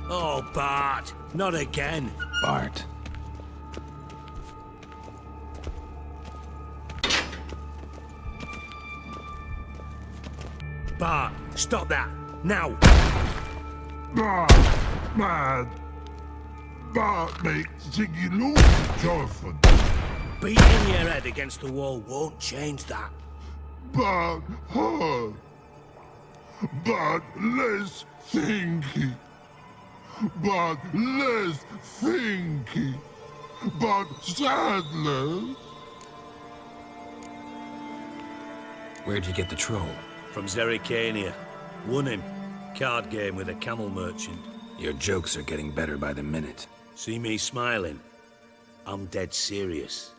Oh, Bart, not again. Bart. Bart, stop that, now! Bart makes Ziggy lose, Jorfin. Beating your head against the wall won't change that. Bart hurt. Bart less thinky. Bart less thinky. Bart sadler. Where'd you get the troll? From Zerrikania. Won him. Card game with a camel merchant. Your jokes are getting better by the minute. See me smiling? I'm dead serious.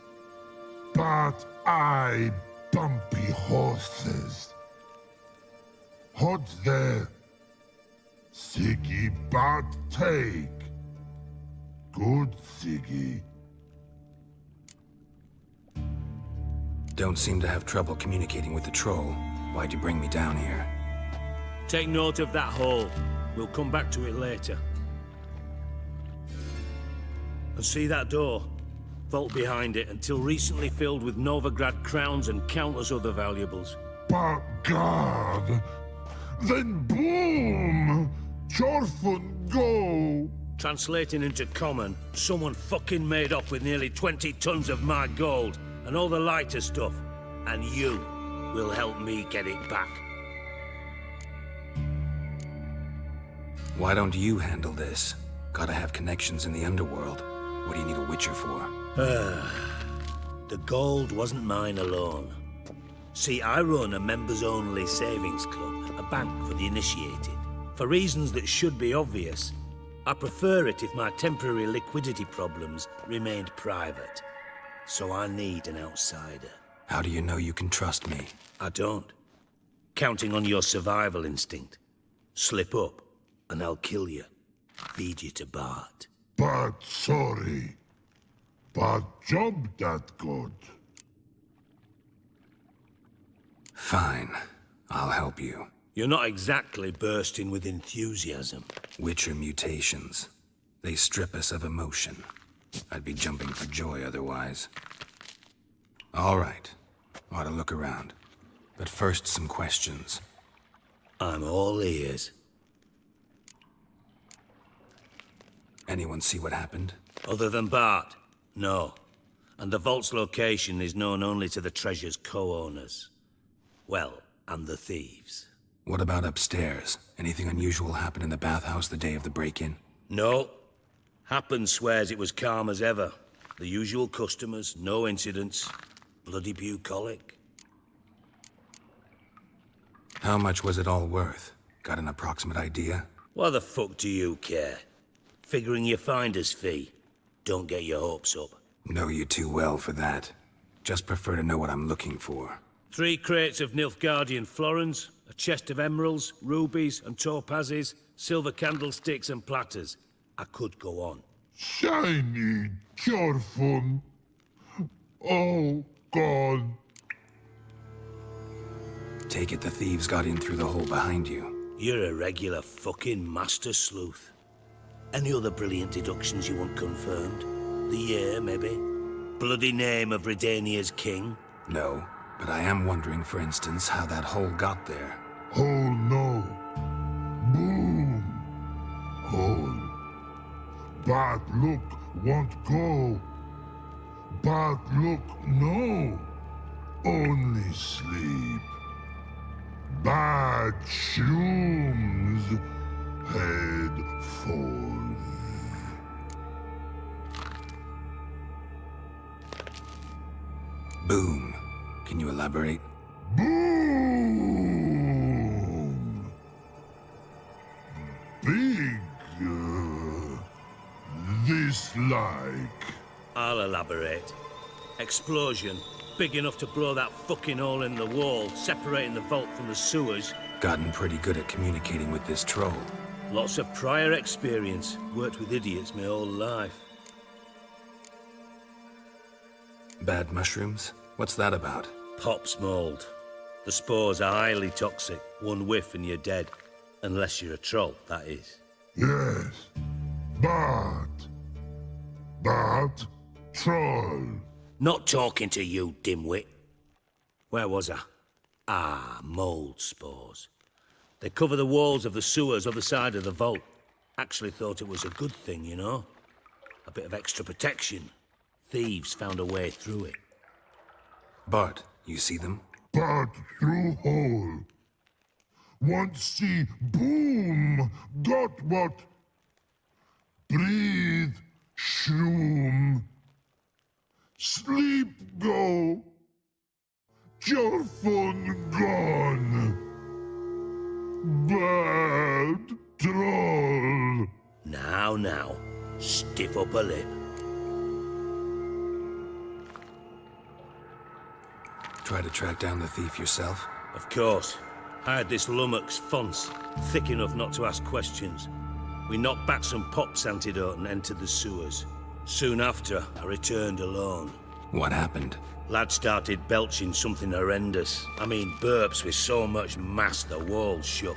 But I bumpy horses. Hot there. Siggy Bart take. Good Siggy. Don't seem to have trouble communicating with the troll. Why'd you bring me down here? Take note of that hole. We'll come back to it later. And see that door? Vault behind it, until recently filled with Novigrad crowns and countless other valuables. But God. Then boom! Jorfin go! Translating into common, someone fucking made off with nearly 20 tons of my gold, and all the lighter stuff. And you will help me get it back. Why don't you handle this? Gotta have connections in the underworld. What do you need a witcher for? The gold wasn't mine alone. See, I run a members-only savings club, a bank for the initiated. For reasons that should be obvious, I prefer it if my temporary liquidity problems remained private. So I need an outsider. How do you know you can trust me? I don't. Counting on your survival instinct. Slip up, and I'll kill you. Feed you to Bart. But sorry. But job that good. Fine. I'll help you. You're not exactly bursting with enthusiasm. Witcher mutations. They strip us of emotion. I'd be jumping for joy otherwise. All right. Ought to look around. But first, some questions. I'm all ears. Anyone see what happened? Other than Bart? No. And the vault's location is known only to the treasure's co-owners. Well, and the thieves. What about upstairs? Anything unusual happen in the bathhouse the day of the break-in? No. Happen swears it was calm as ever. The usual customers, no incidents. Bloody bucolic. How much was it all worth? Got an approximate idea? Why the fuck do you care? Figuring your finder's fee. Don't get your hopes up. Know you too well for that. Just prefer to know what I'm looking for. 3 crates of Nilfgaardian florins, a chest of emeralds, rubies and topazes, silver candlesticks and platters. I could go on. Shiny Jorfin. Oh, God. Take it the thieves got in through the hole behind you. You're a regular fucking master sleuth. Any other brilliant deductions you want confirmed? The year, maybe? Bloody name of Redania's king? No, but I am wondering, for instance, how that hole got there. Oh, no. Boom. Hole. But look, won't go. But look, no. Only sleep. Bad shrooms. Head falls. Boom. Can you elaborate? Boom! Big. This like. I'll elaborate. Explosion. Big enough to blow that fucking hole in the wall, separating the vault from the sewers. Gotten pretty good at communicating with this troll. Lots of prior experience. Worked with idiots my whole life. Bad mushrooms? What's that about? Pops mold. The spores are highly toxic. One whiff and you're dead. Unless you're a troll, that is. Yes. Bat. Bat. Troll. Not talking to you, dimwit. Where was I? Ah, mold spores. They cover the walls of the sewers other side of the vault. Actually thought it was a good thing, you know? A bit of extra protection. Thieves found a way through it. Bart, you see them? Bat through hole. Want see boom. Got what? Breathe. Shroom. Sleep go. Your phone gone. Bad troll. Now, stiff up a lip. Try to track down the thief yourself? Of course. I had this lummox Fons, thick enough not to ask questions. We knocked back some pop's antidote and entered the sewers. Soon after, I returned alone. What happened? Lad started belching something horrendous. I mean, burps with so much mass the walls shook.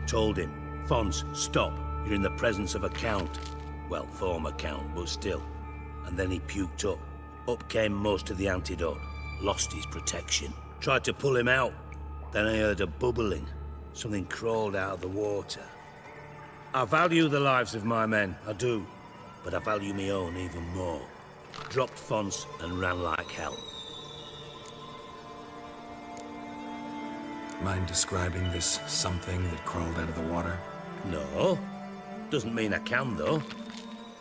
Told him, Fons, stop. You're in the presence of a count. Well, former count, but still. And then he puked up. Up came most of the antidote. Lost his protection. Tried to pull him out. Then I heard a bubbling. Something crawled out of the water. I value the lives of my men, I do. But I value my own even more. Dropped Fons and ran like hell. Mind describing this something that crawled out of the water? No. Doesn't mean I can, though.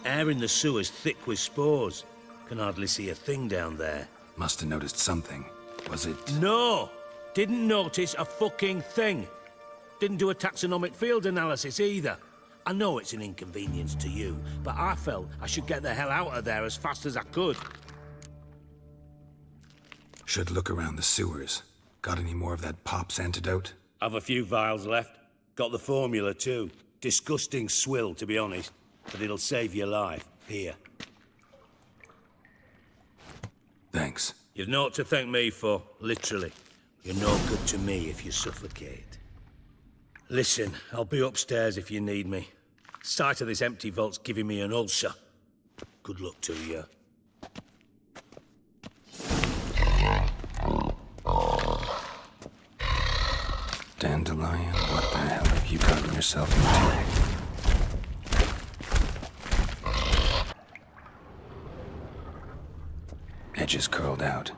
Air in the sewer's thick with spores. Can hardly see a thing down there. Must have noticed something. Was it... No! Didn't notice a fucking thing. Didn't do a taxonomic field analysis either. I know it's an inconvenience to you, but I felt I should get the hell out of there as fast as I could. Should look around the sewers. Got any more of that pop's antidote? I've a few vials left. Got the formula too. Disgusting swill, to be honest. But it'll save your life. Here. Thanks. You've naught to thank me for, literally. You're no good to me if you suffocate. Listen, I'll be upstairs if you need me. Sight of this empty vault's giving me an ulcer. Good luck to you. Dandelion, what the hell have you gotten yourself into? Edges curled out.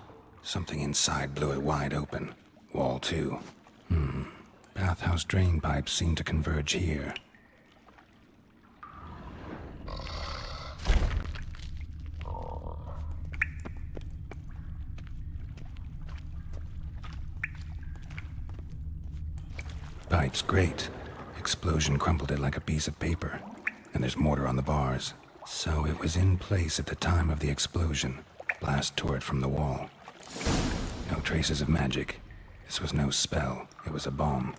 Something inside blew it wide open. Wall too. Bathhouse drain pipes seem to converge here. Pipe's great. Explosion crumpled it like a piece of paper. And there's mortar on the bars. So it was in place at the time of the explosion. Blast tore it from the wall. No traces of magic. This was no spell. It was a bomb.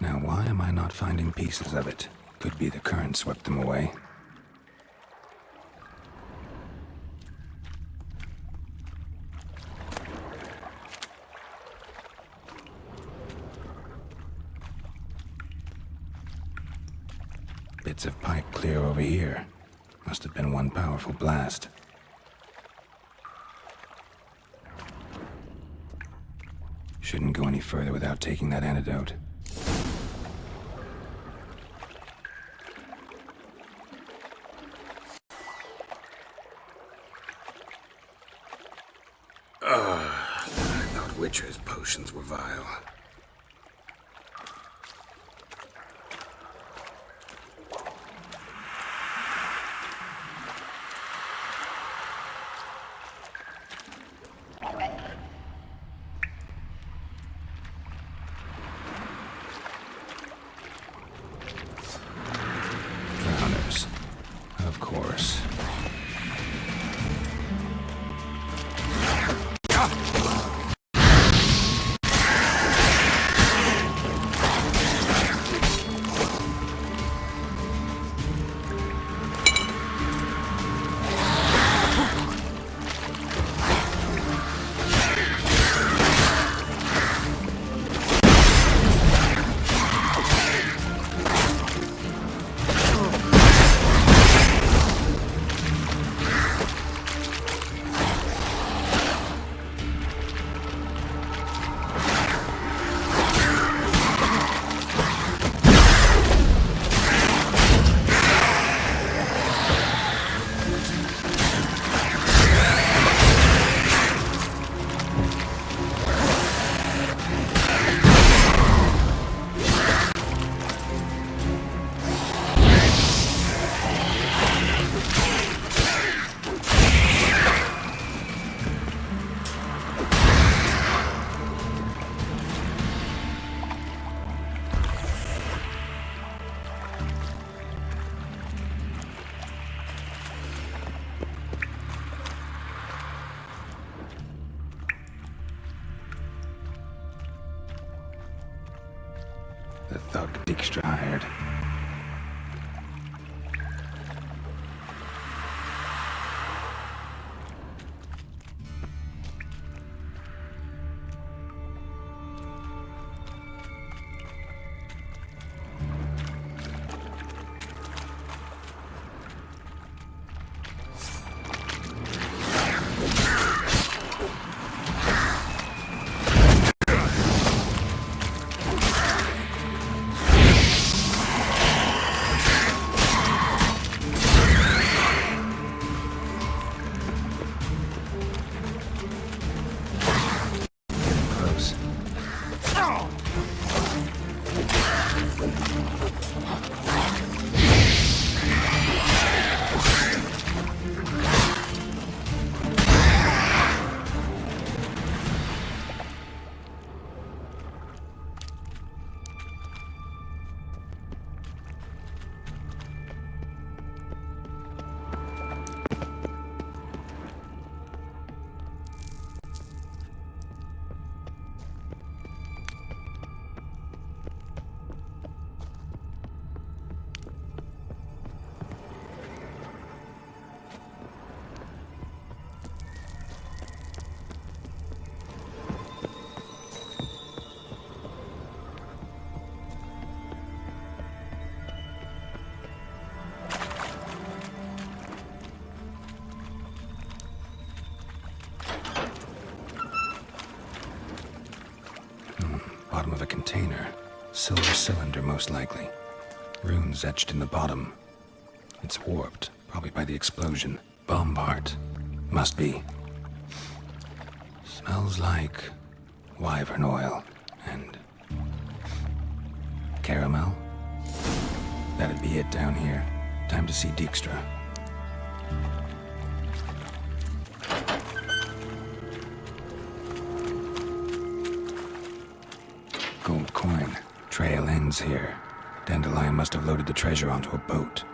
Now why am I not finding pieces of it? Could be the current swept them away. Bits of pipe clear over here. Must have been one powerful blast. Shouldn't go any further without taking that antidote. I thought Witcher's potions were vile. Drowners. Of course. Dijkstra hired. Bottom of a container. Silver cylinder, most likely. Runes etched in the bottom. It's warped, probably by the explosion. Bomb part. Must be. Smells like wyvern oil and caramel. That'd be it down here. Time to see Dijkstra. Gold coin. Trail ends here. Dandelion must have loaded the treasure onto a boat.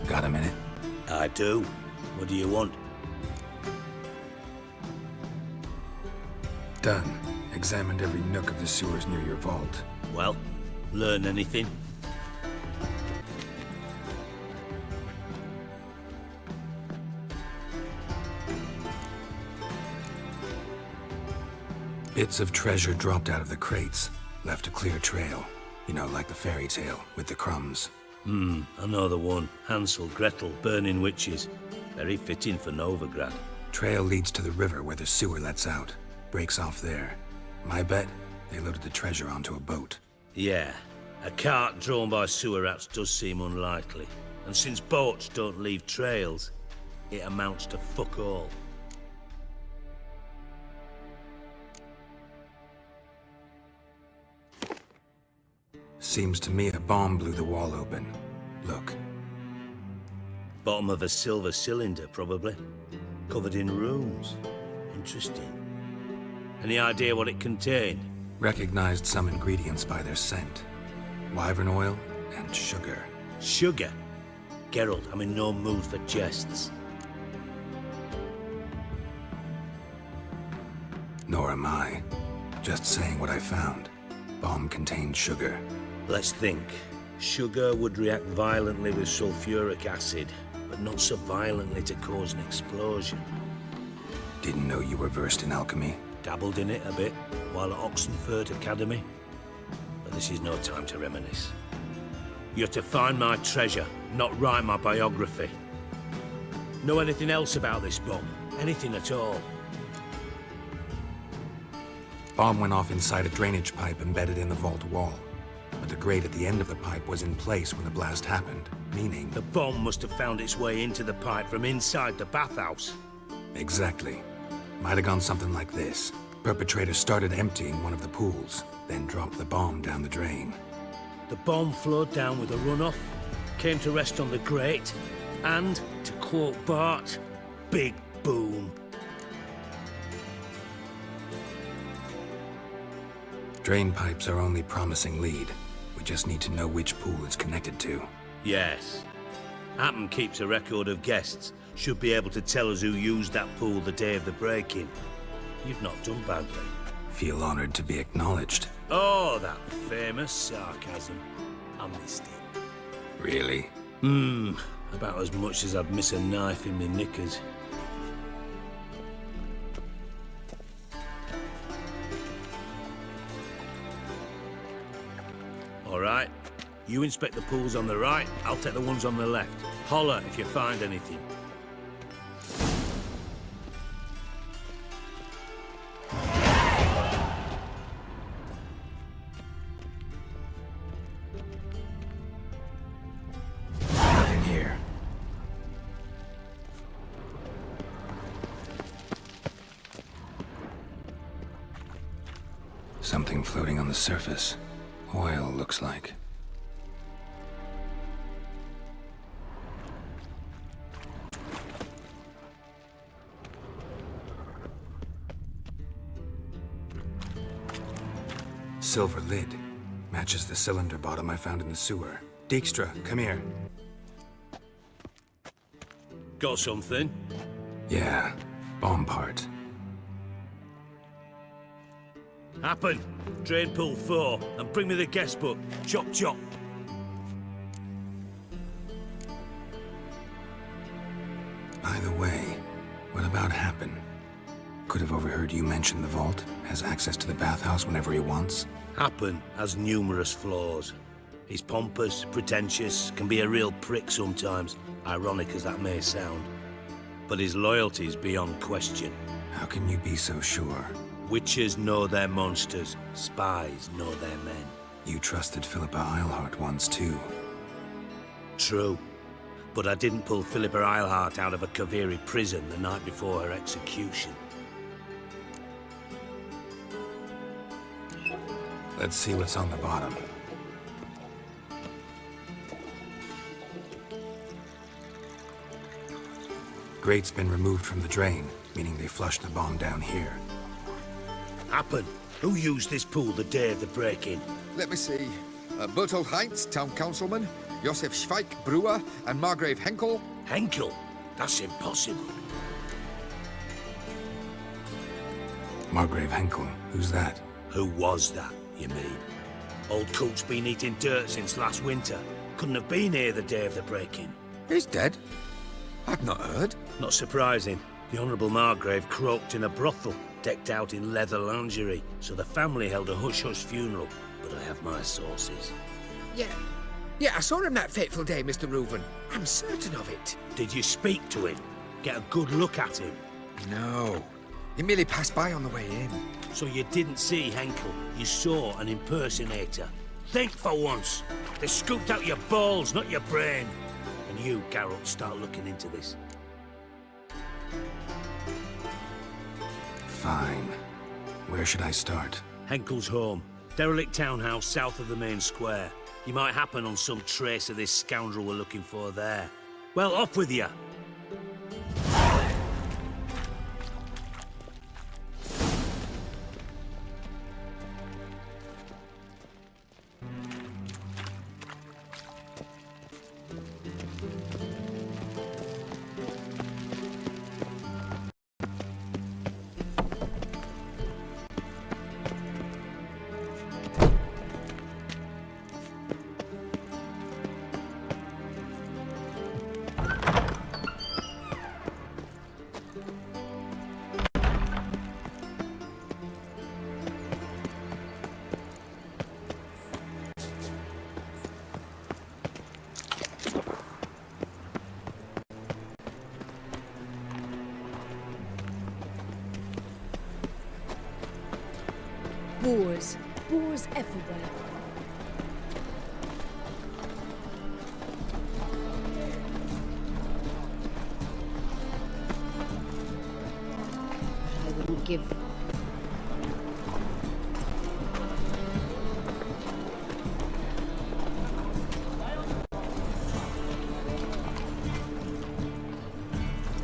Got a minute? I do. What do you want? Done. Examined every nook of the sewers near your vault. Well, learn anything? Bits of treasure dropped out of the crates. Left a clear trail. You know, like the fairy tale, with the crumbs. I know the one. Hansel, Gretel, burning witches. Very fitting for Novigrad. Trail leads to the river where the sewer lets out. Breaks off there. My bet, they loaded the treasure onto a boat. Yeah, a cart drawn by sewer rats does seem unlikely. And since boats don't leave trails, it amounts to fuck all. Seems to me a bomb blew the wall open. Look. Bottom of a silver cylinder, probably. Covered in runes. Interesting. Any idea what it contained? Recognized some ingredients by their scent. Wyvern oil and sugar. Sugar? Geralt, I'm in no mood for jests. Nor am I. Just saying what I found. Bomb contained sugar. Let's think. Sugar would react violently with sulfuric acid, but not so violently to cause an explosion. Didn't know you were versed in alchemy. Dabbled in it a bit while at Oxenford Academy. But this is no time to reminisce. You're to find my treasure, not write my biography. Know anything else about this bomb? Anything at all? Bomb went off inside a drainage pipe embedded in the vault wall. But the grate at the end of the pipe was in place when the blast happened, meaning... The bomb must have found its way into the pipe from inside the bathhouse. Exactly. Might have gone something like this. Perpetrator started emptying one of the pools, then dropped the bomb down the drain. The bomb flowed down with a runoff, came to rest on the grate, and, to quote Bart, big boom. Drain pipes are only promising lead. We just need to know which pool it's connected to. Yes. Happen keeps a record of guests. Should be able to tell us who used that pool the day of the break-in. You've not done badly. Feel honored to be acknowledged. Oh, that famous sarcasm. I missed it. Really? About as much as I'd miss a knife in me knickers. All right. You inspect the pools on the right, I'll take the ones on the left. Holler if you find anything. Nothing here. Something floating on the surface. Oil, looks like. Silver lid. Matches the cylinder bottom I found in the sewer. Dijkstra, come here. Got something? Yeah, bomb part. Happen. Drain pool 4, and bring me the guest book. Chop chop. By the way, what about Happen? Could have overheard you mention the vault. Has access to the bathhouse whenever he wants. Happen has numerous flaws. He's pompous, pretentious, can be a real prick sometimes, ironic as that may sound. But his loyalty is beyond question. How can you be so sure? Witches know their monsters, spies know their men. You trusted Philippa Eilhart once too. True. But I didn't pull Philippa Eilhart out of a Kaviri prison the night before her execution. Let's see what's on the bottom. Grate's been removed from the drain, meaning they flushed the bomb down here. Happen. Who used this pool the day of the break-in? Let me see. Bertolt Heinz, town councilman, Josef Schweik, brewer, and Margrave Henkel. Henkel? That's impossible. Margrave Henkel, who's that? Who was that, you mean? Old coot's been eating dirt since last winter. Couldn't have been here the day of the break-in. He's dead? I'd not heard. Not surprising. The Honourable Margrave croaked in a brothel, decked out in leather lingerie, so the family held a hush-hush funeral. But I have my sources. Yeah, I saw him that fateful day, Mr. Reuven. I'm certain of it. Did you speak to him? Get a good look at him? No. He merely passed by on the way in. So you didn't see Henkel, you saw an impersonator. Think for once. They scooped out your balls, not your brain. And you, Geralt, start looking into this. Fine. Where should I start? Henkel's home. Derelict townhouse south of the main square. You might happen on some trace of this scoundrel we're looking for there. Well, off with you. Boars. Boars everywhere. I wouldn't give...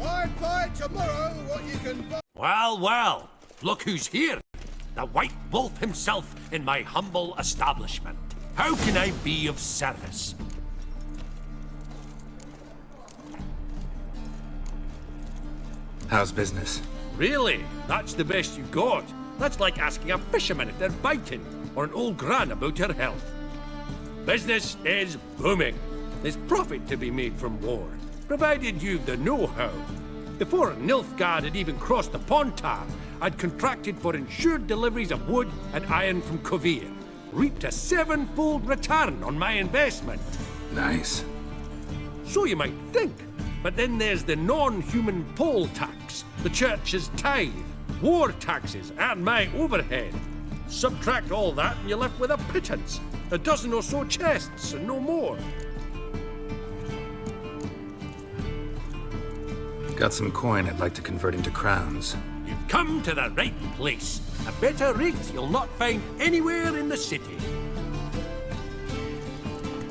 I'd buy tomorrow what you can buy. Well, well, look who's here. The White Wolf himself in my humble establishment. How can I be of service? How's business? Really? That's the best you got? That's like asking a fisherman if they're biting, or an old gran about her health. Business is booming. There's profit to be made from war, provided you've the know-how. Before Nilfgaard had even crossed the Pontar, I'd contracted for insured deliveries of wood and iron from Kovir, reaped a 7-fold return on my investment. Nice. So you might think. But then there's the non-human poll tax, the church's tithe, war taxes, and my overhead. Subtract all that and you're left with a pittance. A dozen or so chests, and no more. Got some coin I'd like to convert into crowns. You've come to the right place. A better rate you'll not find anywhere in the city.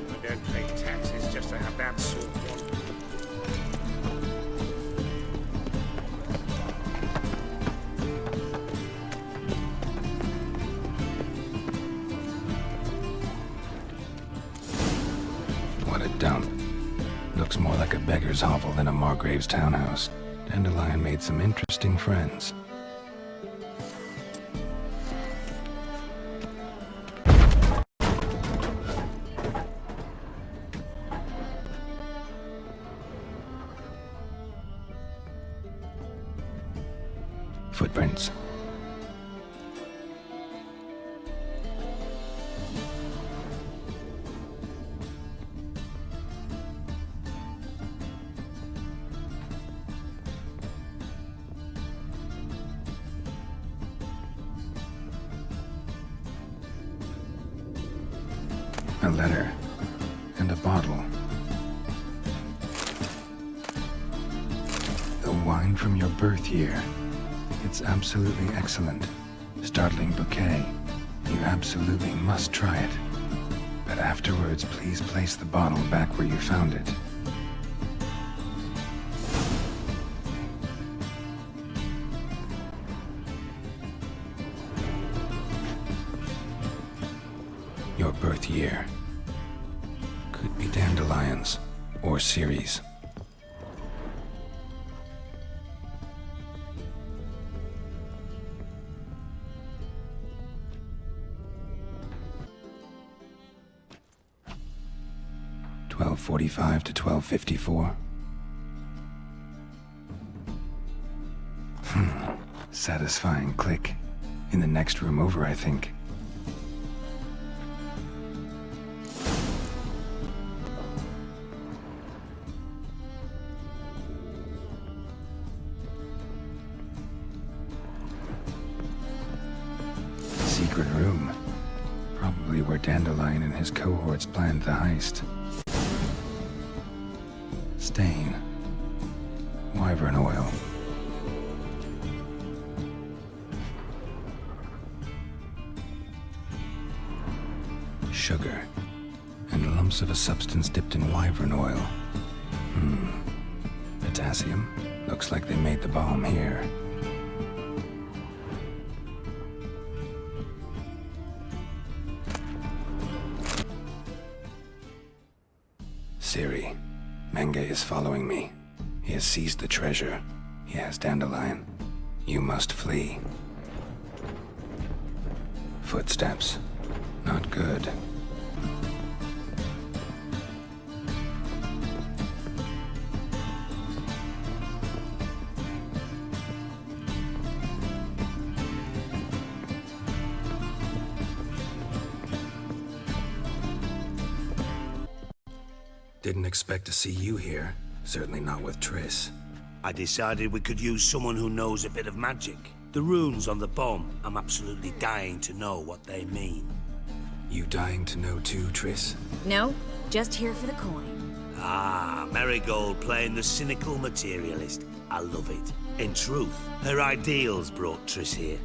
I don't pay taxes just to have that sort of... What a dump. Looks more like a beggar's hovel than a Margrave's townhouse. Dandelion made some interesting friends. Footprints. A letter and a bottle. The wine from your birth year. It's absolutely excellent. Startling bouquet. You absolutely must try it. But afterwards, please place the bottle back where you found it. Your birth year. Could be Dandelion's or Ceres. $12:45 to $12:54. Satisfying click. In the next room over, I think. Secret room. Probably where Dandelion and his cohorts planned the heist. Stain. Wyvern oil. Sugar. And lumps of a substance dipped in wyvern oil. Potassium. Looks like they made the bomb here. Ciri. Menge is following me. He has seized the treasure. He has Dandelion. You must flee. Footsteps. Not good. Didn't expect to see you here. Certainly not with Triss. I decided we could use someone who knows a bit of magic. The runes on the bomb, I'm absolutely dying to know what they mean. You dying to know too, Triss? No, just here for the coin. Ah, Marigold playing the cynical materialist. I love it. In truth, her ideals brought Triss here.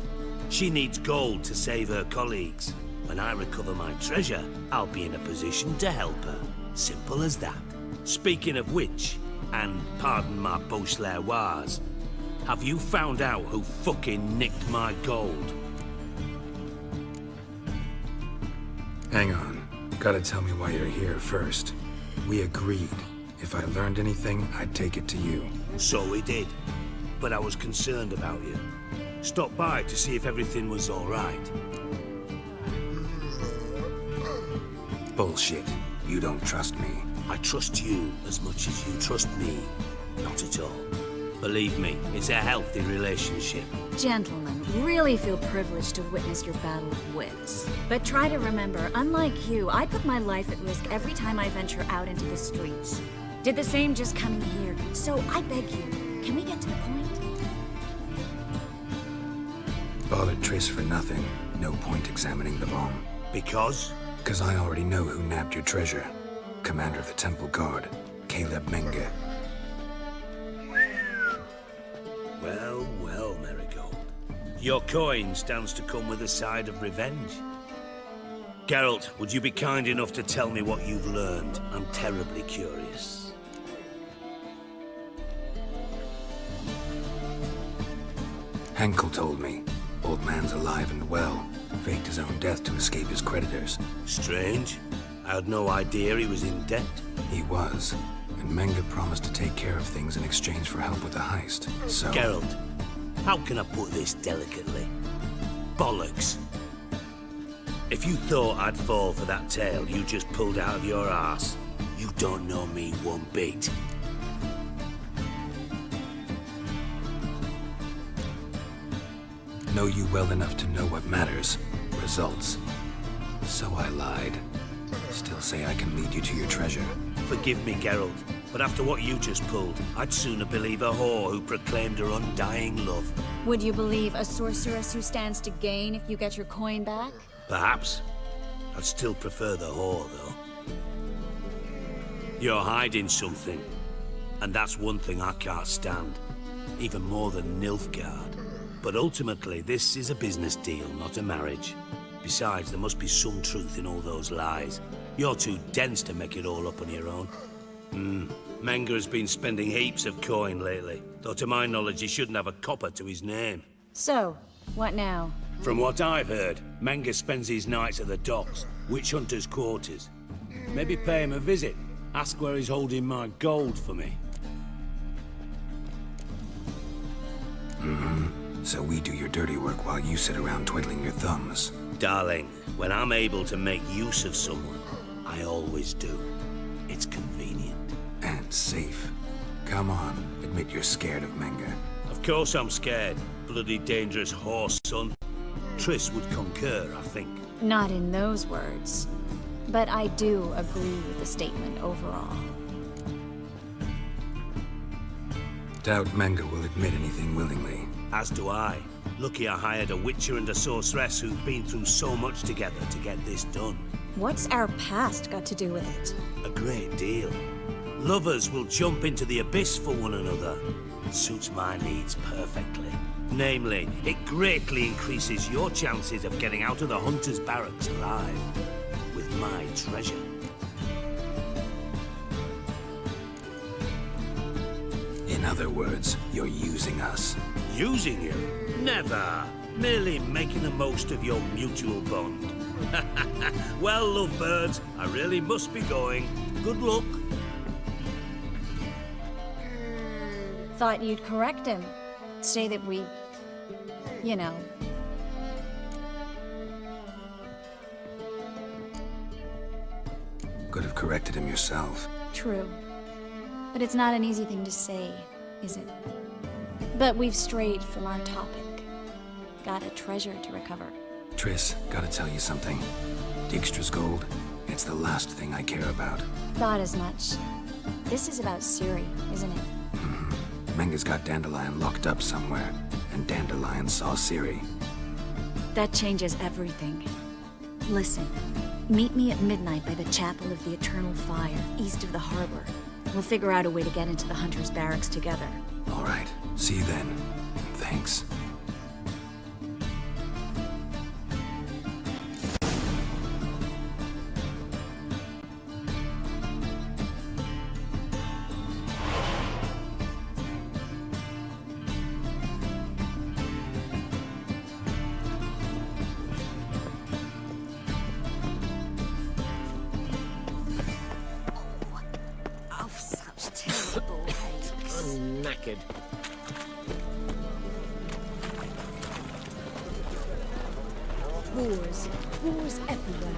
She needs gold to save her colleagues. When I recover my treasure, I'll be in a position to help her. Simple as that. Speaking of which, and pardon my Beauclervoise, have you found out who fucking nicked my gold? Hang on. Gotta tell me why you're here first. We agreed. If I learned anything, I'd take it to you. So we did. But I was concerned about you. Stopped by to see if everything was all right. Bullshit. You don't trust me. I trust you as much as you trust me. Not at all. Believe me, it's a healthy relationship. Gentlemen, really feel privileged to witness your battle of wits. But try to remember, unlike you, I put my life at risk every time I venture out into the streets. Did the same just coming here. So I beg you, can we get to the point? Bothered Triss for nothing. No point examining the bomb. Because? Because I already know who nabbed your treasure. Commander of the Temple Guard, Caleb Menge. Well, well, Marigold. Your coin stands to come with a side of revenge. Geralt, would you be kind enough to tell me what you've learned? I'm terribly curious. Henkel told me. Old man's alive and well. Faked his own death to escape his creditors. Strange. I had no idea he was in debt. He was. And Menge promised to take care of things in exchange for help with the heist. So... Geralt, how can I put this delicately? Bollocks. If you thought I'd fall for that tale you just pulled out of your arse, you don't know me one bit. Know you well enough to know what matters. Results. So I lied. Still say I can lead you to your treasure. Forgive me, Geralt, but after what you just pulled, I'd sooner believe a whore who proclaimed her undying love. Would you believe a sorceress who stands to gain if you get your coin back? Perhaps. I'd still prefer the whore, though. You're hiding something, and that's one thing I can't stand. Even more than Nilfgaard. But ultimately, this is a business deal, not a marriage. Besides, there must be some truth in all those lies. You're too dense to make it all up on your own. Menge has been spending heaps of coin lately, though to my knowledge he shouldn't have a copper to his name. So, what now? From what I've heard, Menge spends his nights at the docks, witch hunters' quarters. Maybe pay him a visit. Ask where he's holding my gold for me. So we do your dirty work while you sit around twiddling your thumbs. Darling, when I'm able to make use of someone, I always do. It's convenient. And safe. Come on, admit you're scared of Menge. Of course I'm scared. Bloody dangerous horse, son. Triss would concur, I think. Not in those words. But I do agree with the statement overall. Doubt Menge will admit anything willingly. As do I. Lucky I hired a witcher and a sorceress who've been through so much together to get this done. What's our past got to do with it? A great deal. Lovers will jump into the abyss for one another. It suits my needs perfectly. Namely, it greatly increases your chances of getting out of the hunter's barracks alive. With my treasure. In other words, you're using us. Using you? Never. Merely making the most of your mutual bond. Well, lovebirds, I really must be going. Good luck. Thought you'd correct him. Say that we... you know... Could have corrected him yourself. True. But it's not an easy thing to say, is it? But we've strayed from our topic. Got a treasure to recover. Triss, gotta tell you something. Dijkstra's gold, it's the last thing I care about. Thought as much. This is about Ciri, isn't it? Menge's got Dandelion locked up somewhere, and Dandelion saw Ciri. That changes everything. Listen, meet me at midnight by the Chapel of the Eternal Fire, east of the harbor. We'll figure out a way to get into the Hunter's barracks together. All right, see you then. Thanks. Oh, such terrible headaches. I'm knackered. Wars. Wars everywhere.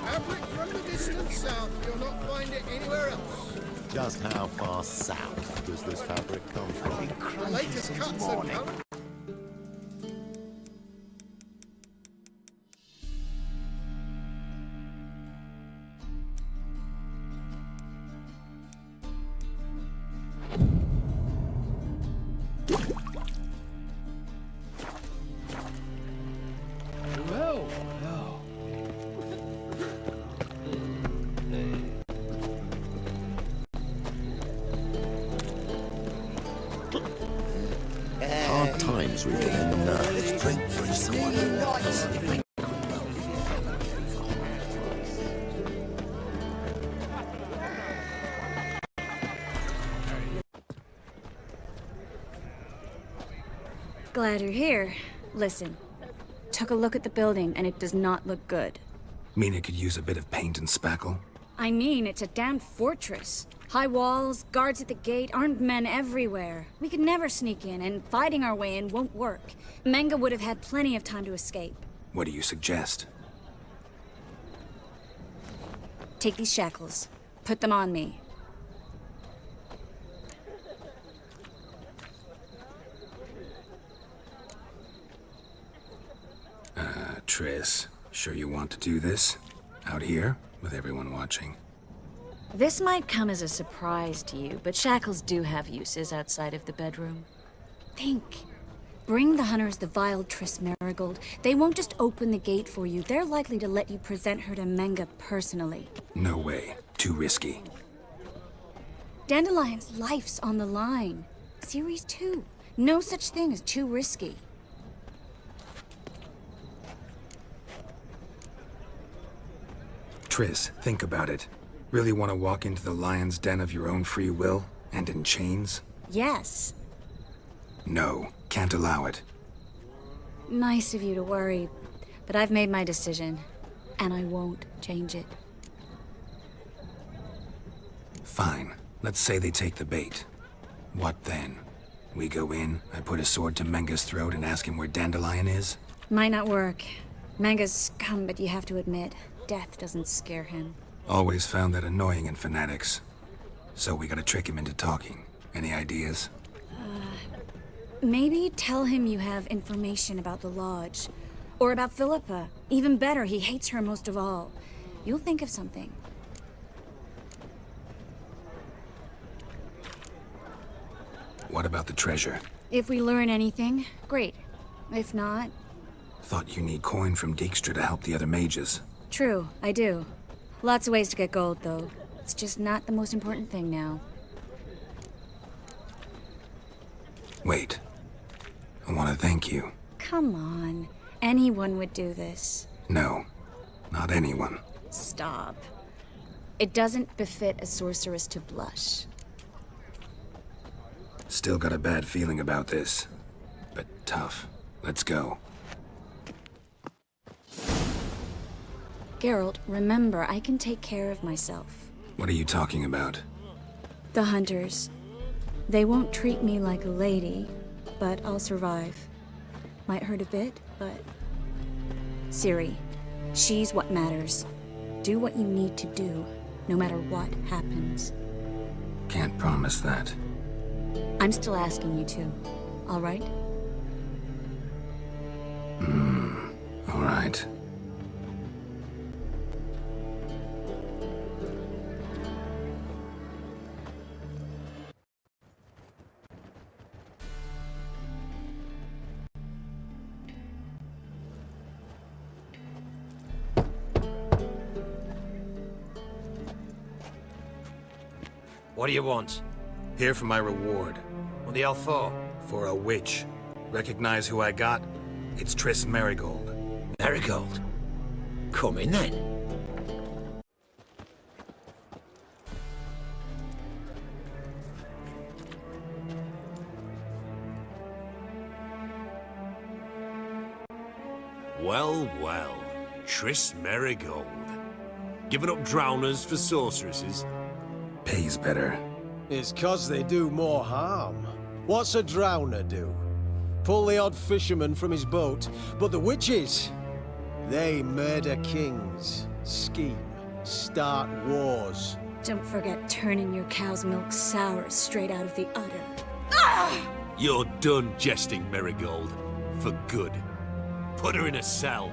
Fabric from the distant south. You'll not find it anywhere else. Just how far south does this fabric come from? The latest cuts and colors. Hard times, Reuven, and let's drink for someone. Glad you're here. Listen, took a look at the building and it does not look good. Mean it could use a bit of paint and spackle? I mean, it's a damn fortress. High walls, guards at the gate, armed men everywhere. We could never sneak in, and fighting our way in won't work. Menga would have had plenty of time to escape. What do you suggest? Take these shackles. Put them on me. Triss, sure you want to do this? Out here, with everyone watching? This might come as a surprise to you, but shackles do have uses outside of the bedroom. Think. Bring the hunters the vile Triss Marigold. They won't just open the gate for you. They're likely to let you present her to Menga personally. No way. Too risky. Dandelion's life's on the line. Series 2. No such thing as too risky. Triss, think about it. Really want to walk into the lion's den of your own free will? And in chains? Yes. No, can't allow it. Nice of you to worry, but I've made my decision, and I won't change it. Fine. Let's say they take the bait. What then? We go in, I put a sword to Menga's throat and ask him where Dandelion is? Might not work. Menga's scum, but you have to admit, death doesn't scare him. Always found that annoying in fanatics. So we gotta trick him into talking. Any ideas? Maybe tell him you have information about the Lodge. Or about Philippa. Even better, he hates her most of all. You'll think of something. What about the treasure? If we learn anything, great. If not, Thought you need coin from Dijkstra to help the other mages. true, I do. Lots of ways to get gold, though. It's just not the most important thing now. Wait. I want to thank you. Come on. Anyone would do this. No, not anyone. Stop. It doesn't befit a sorceress to blush. Still got a bad feeling about this. But tough. Let's go. Geralt, remember, I can take care of myself. What are you talking about? The hunters. They won't treat me like a lady, but I'll survive. Might hurt a bit, but... Ciri, she's what matters. Do what you need to do, no matter what happens. Can't promise that. I'm still asking you to, all right? All right. What do you want? Here for my reward. What the hell for? For a witch. Recognize who I got? It's Triss Merigold. Marigold. Come in then. Well, well. Triss Merigold. Giving up drowners for sorceresses? Pays better. It's 'cause they do more harm. What's a drowner do? Pull the odd fisherman from his boat, but the witches, they murder kings, scheme, start wars. Don't forget turning your cow's milk sour straight out of the udder. You're done jesting, Merigold. For good. Put her in a cell.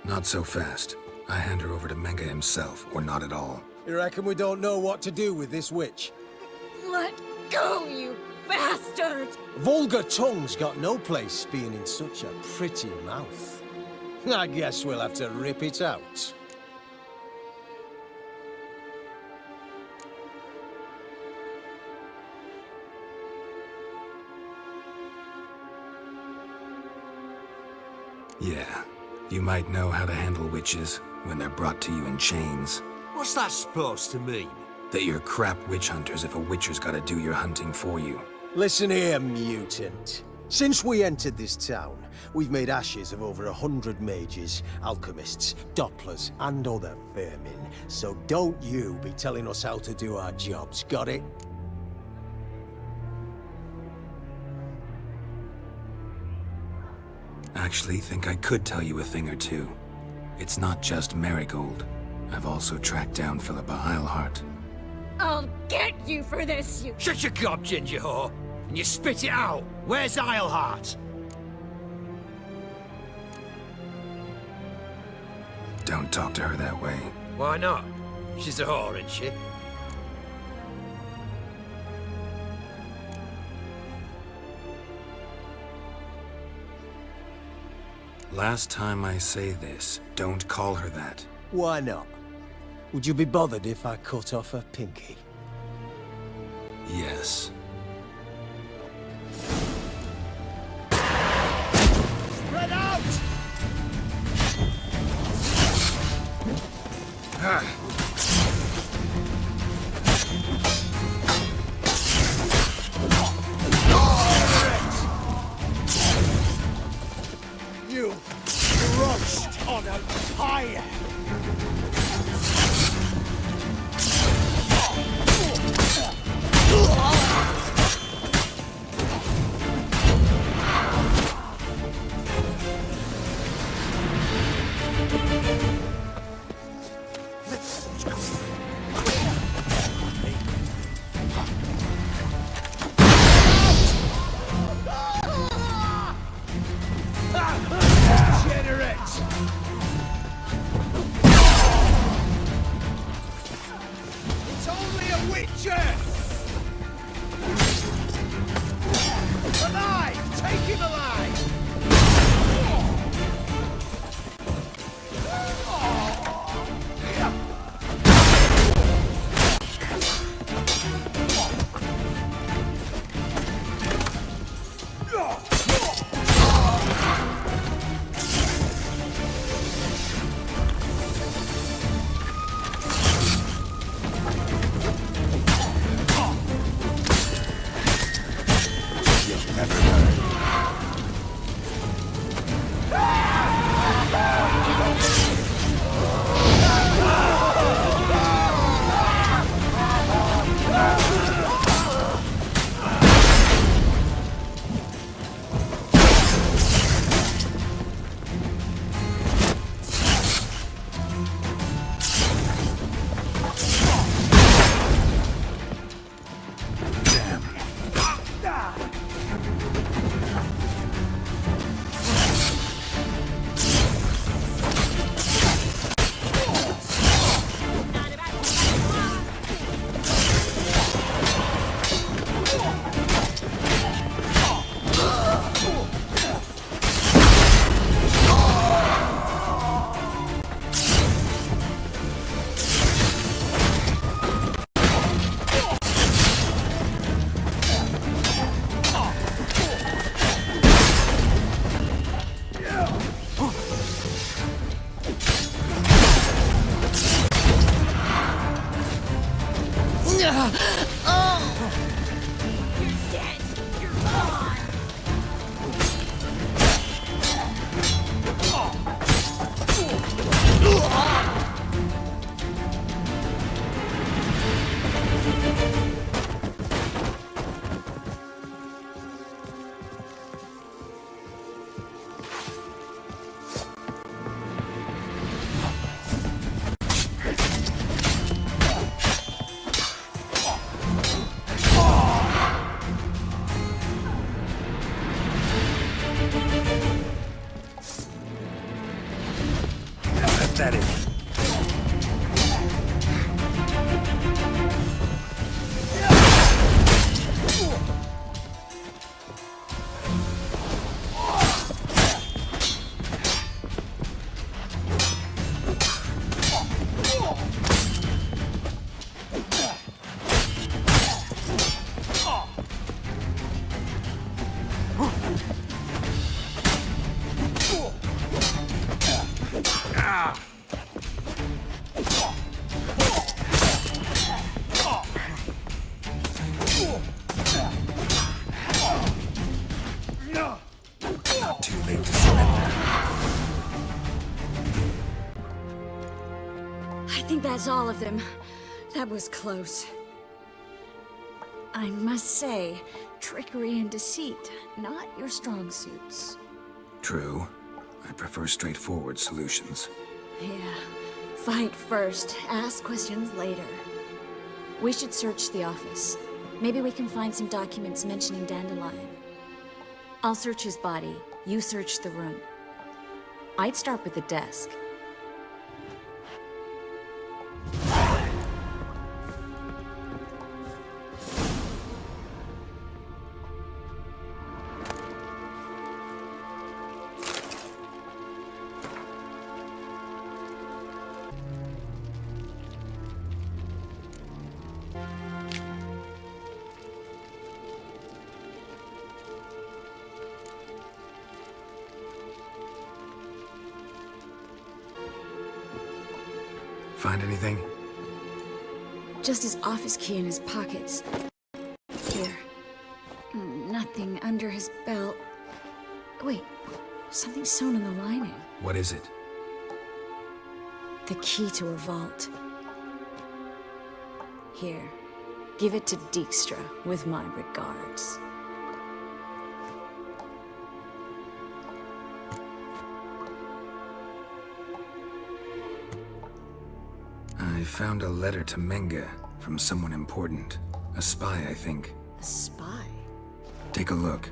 Not so fast. I hand her over to Menga himself, or not at all. You reckon we don't know what to do with this witch? Let go, you bastard! Vulgar tongue's got no place being in such a pretty mouth. I guess we'll have to rip it out. Yeah, you might know how to handle witches when they're brought to you in chains. What's that supposed to mean? That you're crap witch hunters if a witcher's gotta do your hunting for you. Listen here, mutant. Since we entered this town, we've made ashes of over 100 mages, alchemists, dopplers, and other vermin. So don't you be telling us how to do our jobs, got it? Actually, think I could tell you a thing or two. It's not just Merigold. I've also tracked down Philippa Eilhart. I'll get you for this, you... Shut your gob, ginger whore, and you spit it out. Where's Eilhart? Don't talk to her that way. Why not? She's a whore, isn't she? Last time I say this, don't call her that. Why not? Would you be bothered if I cut off her pinky? Yes. Spread out! You roast on a pyre! It's only a witcher! Alive! Take him alive! dead. You're gone. That is. Not too late to surrender. I think that's all of them. That was close. I must say, trickery and deceit, not your strong suits. True. I prefer straightforward solutions. Yeah. Fight first, ask questions later. We should search the office. Maybe we can find some documents mentioning Dandelion. I'll search his body. You search the room. I'd start with the desk. Find anything? Just his office key in his pockets. Here. Nothing under his belt. Wait, something sewn in the lining. What is it? The key to a vault. Here, give it to Dijkstra with my regards. I found a letter to Menga from someone important. A spy, I think. A spy? Take a look.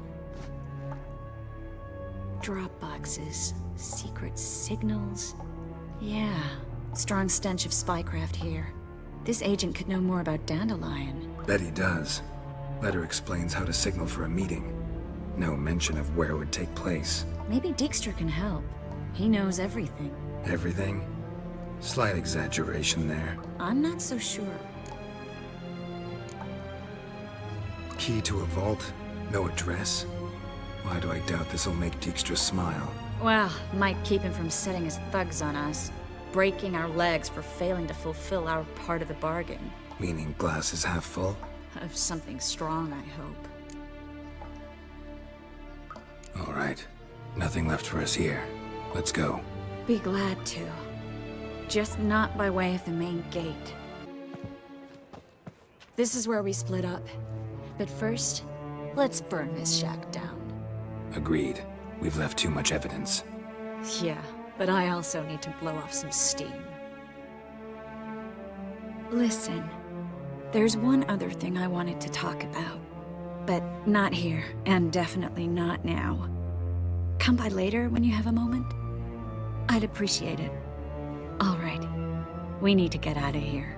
Drop boxes, secret signals. Yeah, strong stench of spycraft here. This agent could know more about Dandelion. Bet he does. Letter explains how to signal for a meeting. No mention of where it would take place. Maybe Dijkstra can help. He knows everything. Everything? Slight exaggeration there. I'm not so sure. Key to a vault? No address? Why do I doubt this'll make Dijkstra smile? Well, might keep him from setting his thugs on us. Breaking our legs for failing to fulfill our part of the bargain. Meaning glass is half full? Of something strong, I hope. All right. Nothing left for us here. Let's go. Be glad to. Just not by way of the main gate. This is where we split up. But first, let's burn this shack down. Agreed. We've left too much evidence. Yeah, but I also need to blow off some steam. Listen, there's one other thing I wanted to talk about. But not here, and definitely not now. Come by later when you have a moment? I'd appreciate it. All right. We need to get out of here.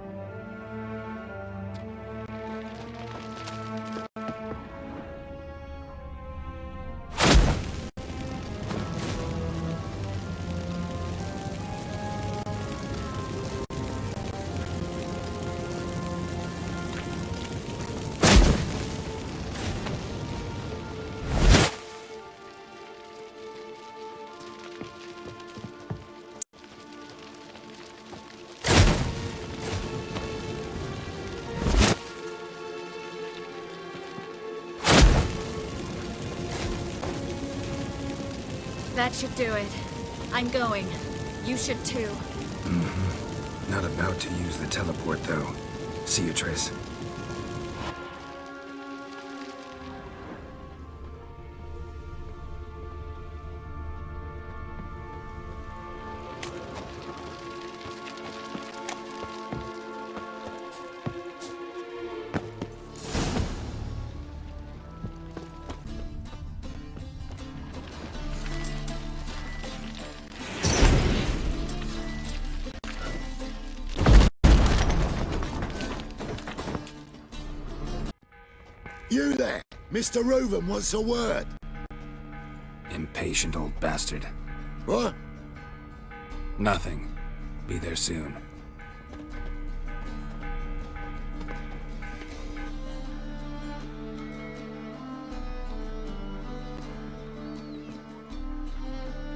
That should do it. I'm going. You should too. Not about to use the teleport, though. See you, Triss. You there! Mr. Reuven wants a word. Impatient old bastard. What? Nothing. Be there soon.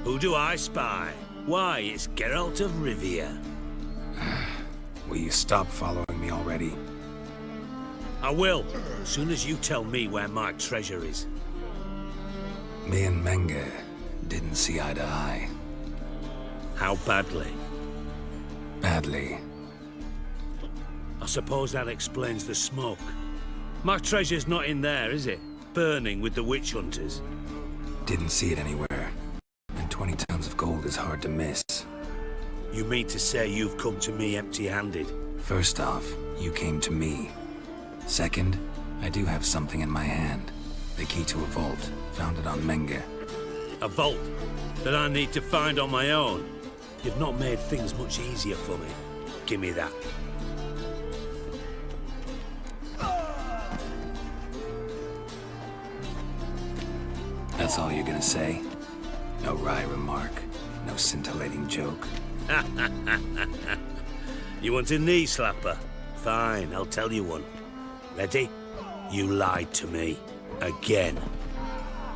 Who do I spy? Why, it's Geralt of Rivia. Will you stop following me already? I will, as soon as you tell me where my treasure is. Me and Menge didn't see eye to eye. How badly? Badly. I suppose that explains the smoke. My treasure's not in there, is it? Burning with the witch hunters. Didn't see it anywhere. And 20 tons of gold is hard to miss. You mean to say you've come to me empty-handed? First off, you came to me. Second, I do have something in my hand. The key to a vault, founded on Menge. A vault that I need to find on my own? You've not made things much easier for me. Give me that. That's all you're gonna say? No wry remark, no scintillating joke. You want a knee slapper? Fine, I'll tell you one. Ready? You lied to me. Again.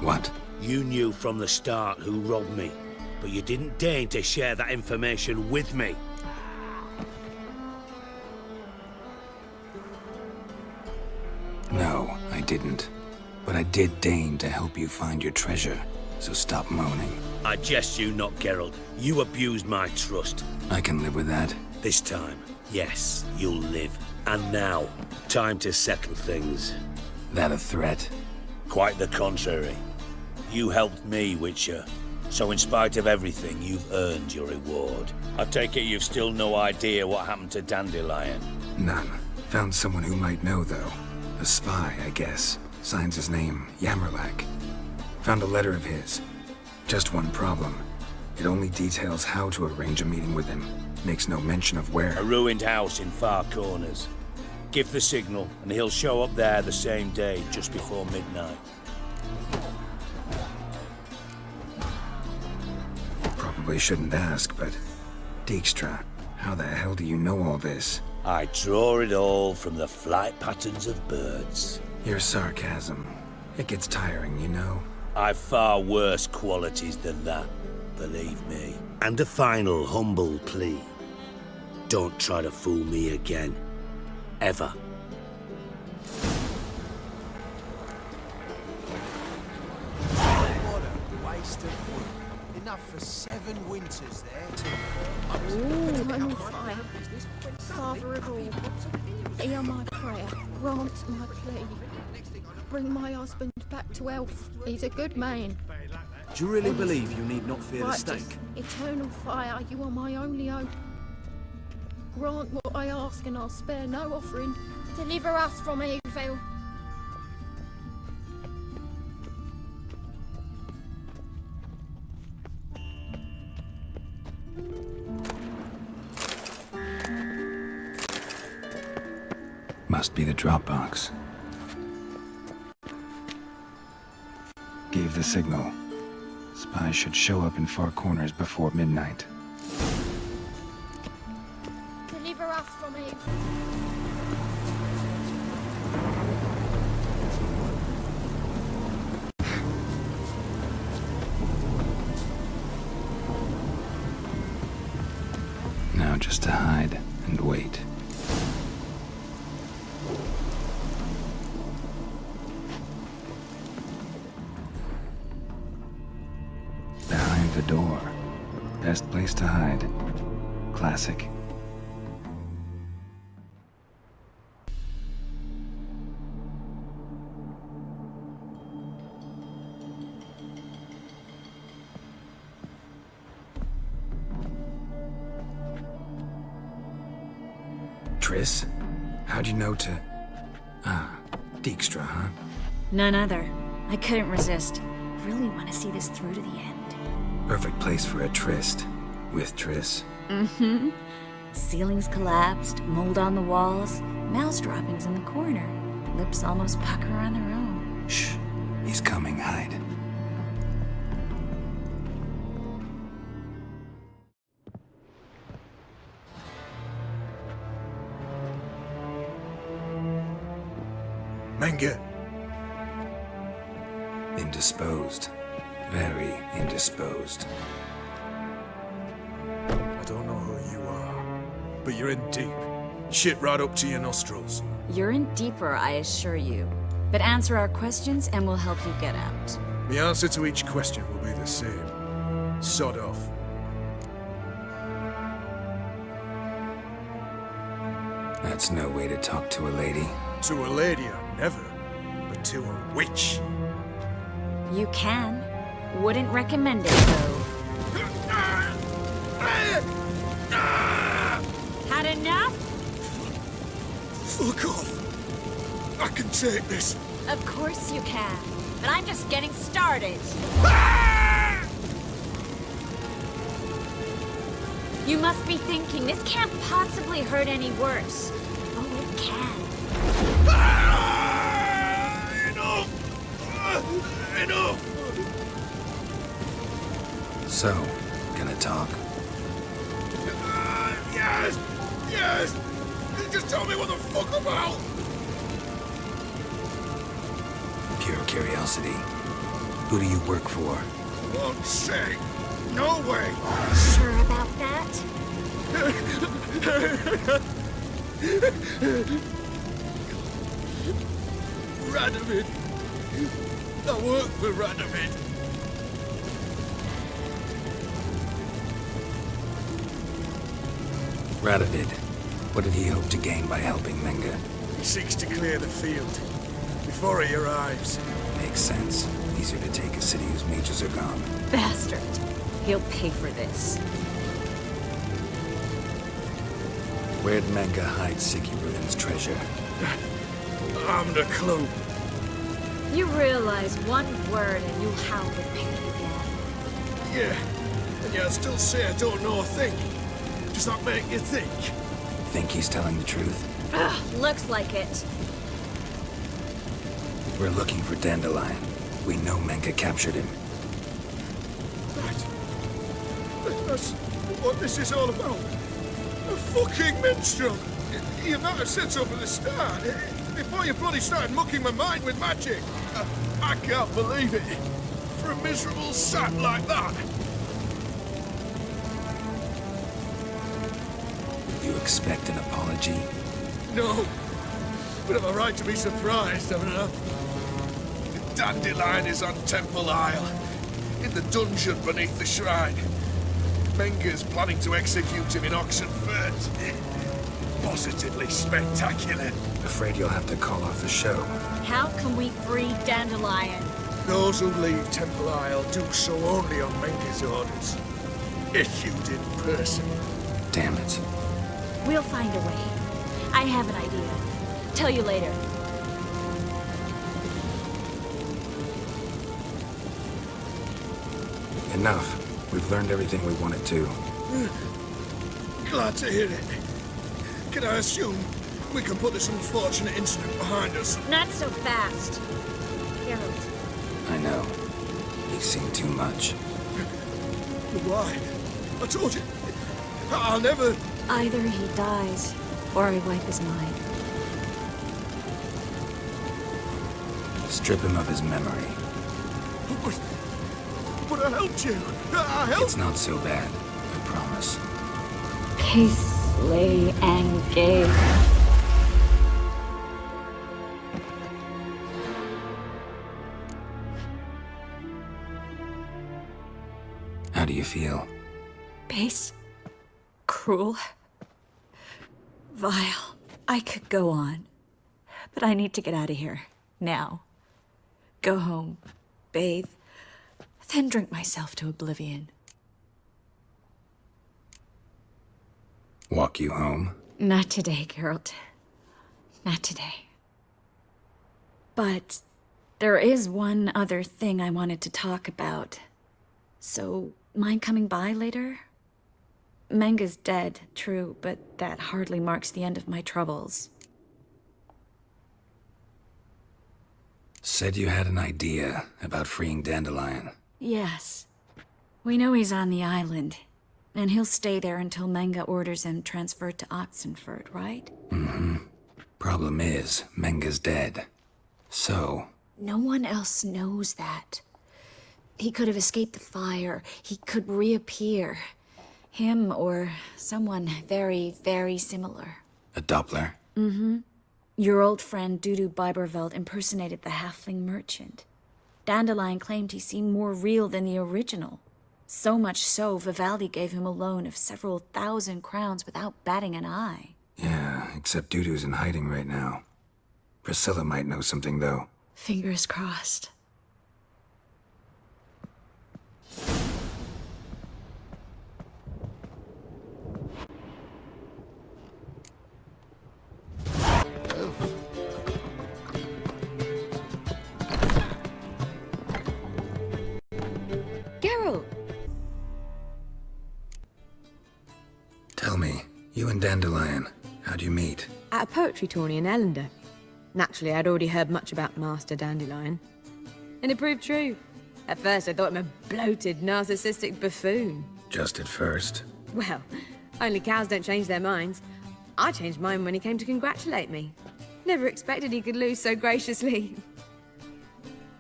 What? You knew from the start who robbed me, but you didn't deign to share that information with me. No, I didn't. But I did deign to help you find your treasure, so stop moaning. I jest you not, Geralt. You abused my trust. I can live with that. This time, yes, you'll live. And now, time to settle things. That a threat? Quite the contrary. You helped me, Witcher. So in spite of everything, you've earned your reward. I take it you've still no idea what happened to Dandelion. None. Found someone who might know, though. A spy, I guess. Signs his name, Yamerlak. Found a letter of his. Just one problem. It only details how to arrange a meeting with him. Makes no mention of where. A ruined house in Far Corners. Give the signal, and he'll show up there the same day, just before midnight. Probably shouldn't ask, but... Dijkstra, how the hell do you know all this? I draw it all from the flight patterns of birds. Your sarcasm. It gets tiring, you know? I've far worse qualities than that, believe me. And a final humble plea. Don't try to fool me again. Ever. What a waste of wood. Enough for 7 winters there. Ooh, I'm on fire. Father of all, hear my prayer, grant my plea. Bring my husband back to health. He's a good man. Do you really believe you need not fear the Righteous, stake? eternal fire, you are my only hope. Grant what I ask and I'll spare no offering. Deliver us from evil. Must be the drop box. Gave the signal. Spies should show up in Far Corners before midnight. Deliver us from evil. Now just to hide and wait. Behind to hide. Classic. Triss? How'd you know to... Ah, Dijkstra, huh? None other. I couldn't resist. Really want to see this through to the end. Perfect place for a tryst. With Triss. Mm-hmm. Ceilings collapsed, mold on the walls, mouse droppings in the corner. Lips almost pucker on their own. Shh. He's coming, hide. Menge. Indisposed. Very indisposed. I don't know who you are, but you're in deep. Shit right up to your nostrils. You're in deeper, I assure you. But answer our questions and we'll help you get out. The answer to each question will be the same. Sod off. That's no way to talk to a lady. To a lady, I never. But to a witch. You can. Wouldn't recommend it, though. Had enough? Fuck off. I can take this. Of course you can. But I'm just getting started. You must be thinking, this can't possibly hurt any worse. Oh, it can. Enough! So, gonna talk? Yes! Yes! Just tell me what the fuck about! Pure curiosity. Who do you work for? Won't say. No way! Sure about that? Radovid. I work for Radovid. Radovid. What did he hope to gain by helping Menge? He seeks to clear the field before he arrives. Makes sense. Easier to take a city whose mages are gone. Bastard. He'll pay for this. Where'd Menge hide Reuven's treasure? I'm the clue. You realize one word and you'll howl with pain again. Yeah, and yet I still say I don't know a thing. Does that make you think? Think he's telling the truth? Ugh, looks like it. We're looking for Dandelion. We know Menge captured him. Right. That's what this is all about. A fucking minstrel! You might have said so from the start. Before you bloody started mucking my mind with magic. I can't believe it. For a miserable sap like that. You expect an apology? No. But I've a right to be surprised, haven't I? Dandelion is on Temple Isle. In the dungeon beneath the shrine. Menge's planning to execute him in Oxenfurt. Positively spectacular. Afraid you'll have to call off the show. How can we free Dandelion? Those who leave Temple Isle do so only on Menge's orders. Issued in person. Damn it. We'll find a way. I have an idea. Tell you later. Enough. We've learned everything we wanted to. Glad to hear it. Can I assume we can put this unfortunate incident behind us? Not so fast. Geralt. I know. He's seen too much. But why? I told you. I'll never... Either he dies, or I wipe his mind. Strip him of his memory. But I helped you. I helped... It's not so bad. I promise. Peace, lay, and gay. How do you feel? base, cruel, vile. I could go on, but I need to get out of here, now. Go home, bathe, then drink myself to oblivion. Walk you home? Not today, Geralt. Not today. But there is one other thing I wanted to talk about. So, mind coming by later? Menga's dead, true, but that hardly marks the end of my troubles. Said you had an idea about freeing Dandelion. Yes. We know he's on the island, and he'll stay there until Menga orders him transferred to Oxenford, right? Mm-hmm. Problem is, Menga's dead. So... No one else knows that. He could have escaped the fire. He could reappear. Him or someone very, very similar. A Doppler? Mm-hmm. Your old friend Dudu Biberveld impersonated the halfling merchant. Dandelion claimed he seemed more real than the original. So much so, Vivaldi gave him a loan of several thousand crowns without batting an eye. Yeah, except Dudu's in hiding right now. Priscilla might know something, though. Fingers crossed. Geralt! Tell me, you and Dandelion, how'd you meet? At a poetry tourney in Ellender. Naturally, I'd already heard much about Master Dandelion. And it proved true. At first, I thought him a bloated, narcissistic buffoon. Just at first. Well, only cows don't change their minds. I changed mine when he came to congratulate me. Never expected he could lose so graciously.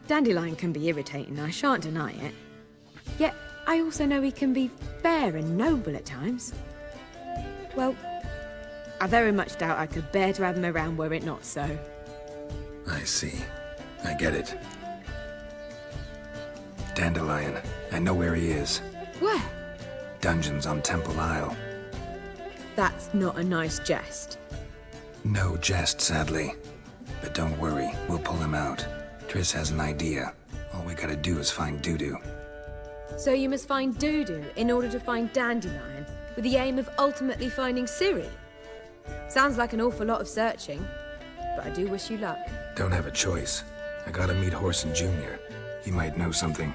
Dandelion can be irritating, I shan't deny it. Yet, I also know he can be fair and noble at times. Well, I very much doubt I could bear to have him around were it not so. I see. I get it. Dandelion. I know where he is. Where? Dungeons on Temple Isle. That's not a nice jest. No jest, sadly. But don't worry, we'll pull him out. Triss has an idea. All we gotta do is find Dudu. So you must find Dudu in order to find Dandelion, with the aim of ultimately finding Ciri? Sounds like an awful lot of searching, but I do wish you luck. Don't have a choice. I gotta meet Horson Jr. He might know something.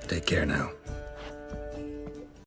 Take care now.